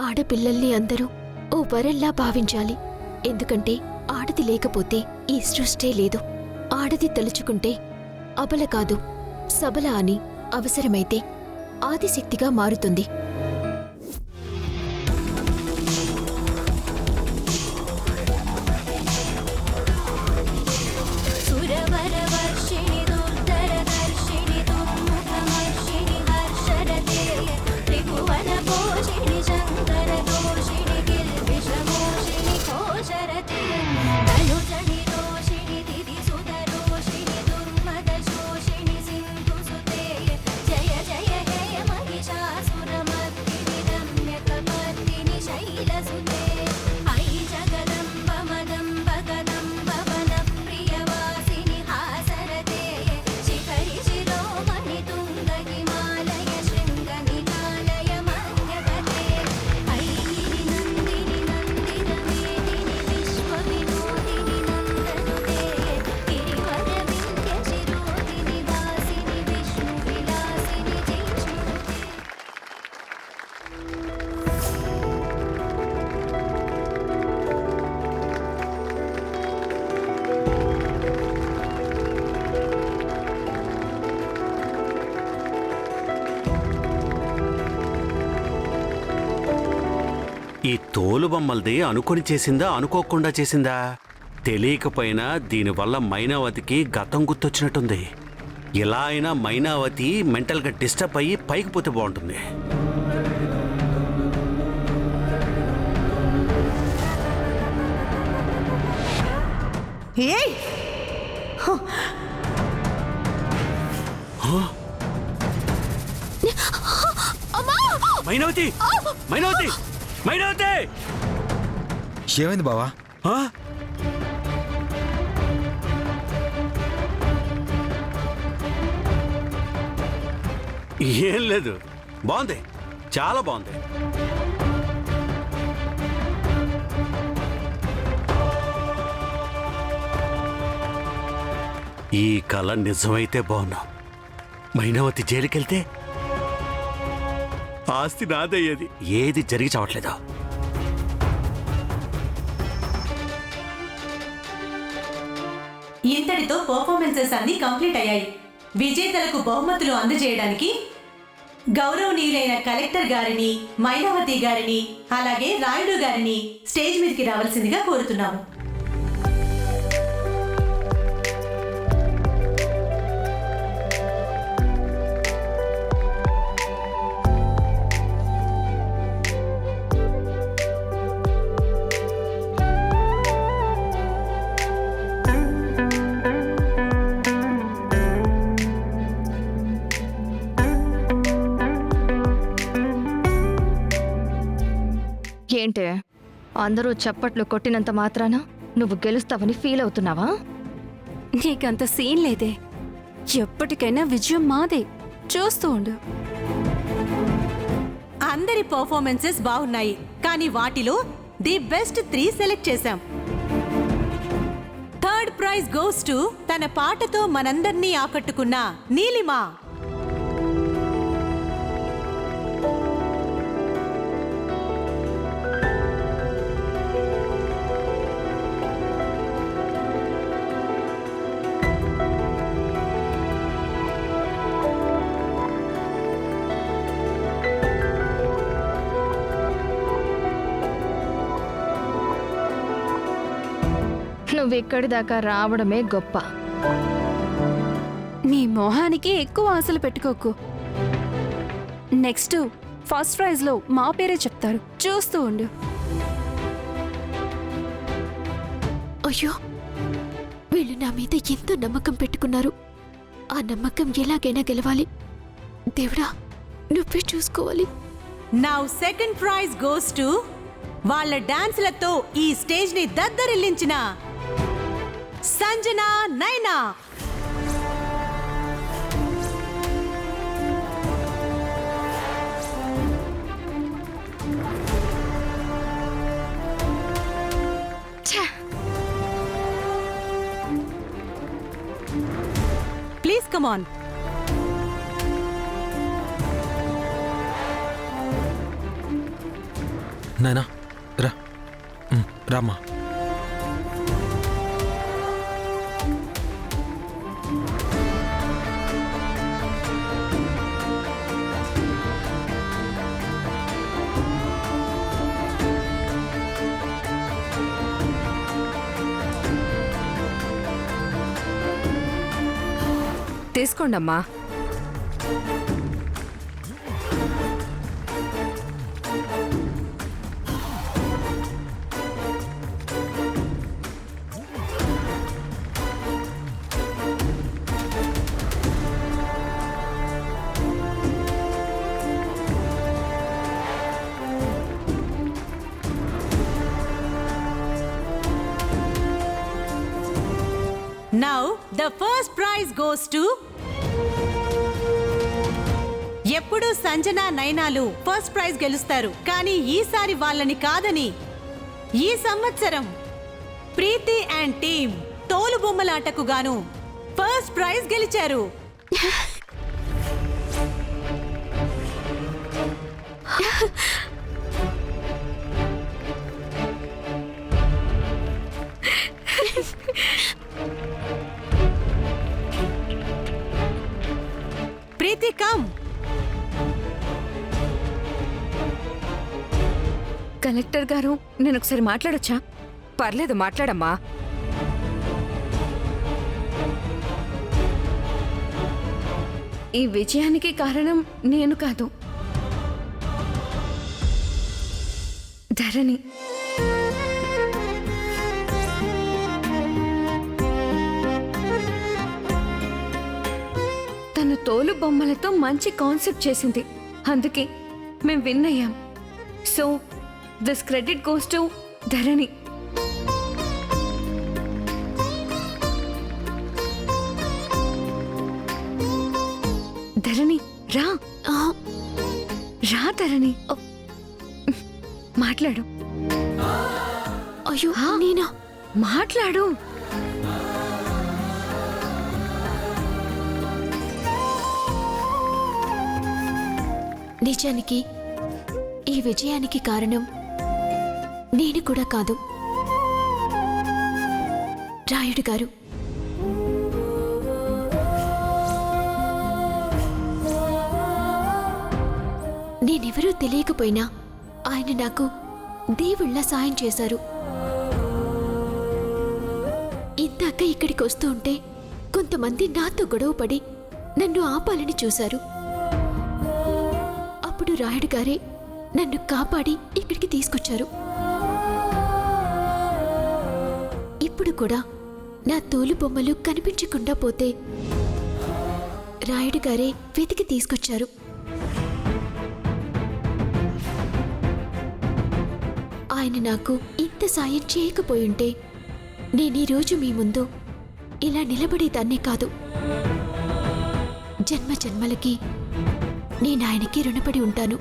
ఆడపిల్లల్ని అందరూ ఓ వరల్లా భావించాలి. ఎందుకంటే ఆడది లేకపోతే ఈ సృష్టే లేదు. ఆడది తలుచుకుంటే అబల కాదు సబల అని, అవసరమైతే ఆదిశక్తిగా మారుతుంది. ఈ తోలుబొమ్మలది అనుకొని చేసిందా, అనుకోకుండా చేసిందా తెలియకపోయినా దీనివల్ల మైనావతికి గతం గుర్తొచ్చినట్టుంది. ఇలా అయినా మైనావతి మెంటల్గా డిస్టర్బ్ అయ్యి పైకి పోతే బాగుంటుంది. మైనావతి, మైనావతి, మైనావతి! ఏమైంది బావా? ఏం లేదు, బాగుంది, చాలా బాగుంది. ఈ కళ నిజమైతే బాగున్నా. మైనావతి జైలుకెళ్తే ఆస్తి నాదయ్యేది. ఏది జరిగి చావట్లేదా? ఇంతటితో పర్ఫార్మెన్సెస్ అన్ని కంప్లీట్ అయ్యాయి. విజేతలకు బహుమతులు అందజేయడానికి గౌరవనీయులైన కలెక్టర్ గారిని, మైనావతి గారిని, అలాగే రాయుడు గారిని స్టేజ్ మీదకి రావాల్సిందిగా కోరుతున్నాము. ఏంటే అందరూ చప్పట్లు కొట్టినంత మాత్రాన నువ్వు గెలుస్తావని ఫీల్ అవుతున్నావా? నీకంత సీన్ లేదే. ఎప్పటికైనా విజయం మాదే. చూస్తూ ఉండు. అందరి పర్ఫార్మెన్సెస్ బాగున్నాయి, కానీ వాటిలో ది బెస్ట్ 3 సెలెక్ట్ చేశాం. థర్డ్ ప్రైజ్ గోస్ టు తన పాటతో మనందర్నీ ఆకట్టుకున్న నీలిమా. నువ్విక్కడి దాకా రావడమే గొప్ప. నీ మొహానికి ఎక్కువ ఆశలు పెట్టుకోకు. నెక్స్ట్ ఫస్ట్ ప్రైజ్ లో మా పేరే చెప్తారు. చూస్తూ ఉండు. అయ్యో, వీళ్ళు నా మీద ఎంతో నమ్మకం పెట్టుకున్నారు. ఆ నమ్మకం ఎలాగైనా గెలవాలి. దేవుడా, నువ్వే చూసుకోవాలి. Now second prize goes to వాళ్ళ డాన్స్లతో ఈ స్టేజ్ ని దద్దరిల్లించిన సంజన నైనా. Please come on. నాయనా రా రామ్మా. తీసుకోండమ్మా. Now the first prize goes to ఎప్పుడు సంజన నైనాలు ఫస్ట్ ప్రైజ్ గెలుస్తారు, కానీ ఈసారి వాళ్ళని కాదని ఈ సంవత్సరం ప్రీతి అండ్ టీమ్ తోలు బొమ్మలాటకు గాను ఫస్ట్ ప్రైజ్ గెలిచారు. ప్రీతి కమ్. కలెక్టర్ గారు, నేను ఒకసారి మాట్లాడొచ్చా? పర్లేదు, మాట్లాడమ్మా. ఈ విజయానికి కారణం నేను కాదు, ధరణి. తను తోలు బొమ్మలతో మంచి కాన్సెప్ట్ చేసింది, అందుకే మేం విన్ అయ్యాం. So this credit goes to Dharani. Dharani రా, రా ధరణి, మాట్లాడు. అయ్యో నేనా? మాట్లాడు. నిజానికి ఈ విజయానికి కారణం నేను కూడా కాదు, రాయుడు గారు. నేనెవరూ తెలియకపోయినా ఆయన నాకు దేవుళ్ళ సాయం చేశారు. ఇందాక ఇక్కడికి వస్తూ ఉంటే కొంతమంది నాతో గొడవపడి నన్ను ఆపాలని చూశారు. అప్పుడు రాయుడు గారే నన్ను కాపాడి ఇక్కడికి తీసుకొచ్చారు. ఇప్పుడు కూడా నా తోలు బొమ్మలు కనిపించకుండా పోతే రాయుడు గారే వెతికి తీసుకొచ్చారు. ఆయన నాకు ఇంత సాయం చేయకపోయుంటే నేనీరోజు మీ ముందు ఇలా నిలబడేదాన్నే కాదు. జన్మ జన్మలకి నేనాయనకి రుణపడి ఉంటాను.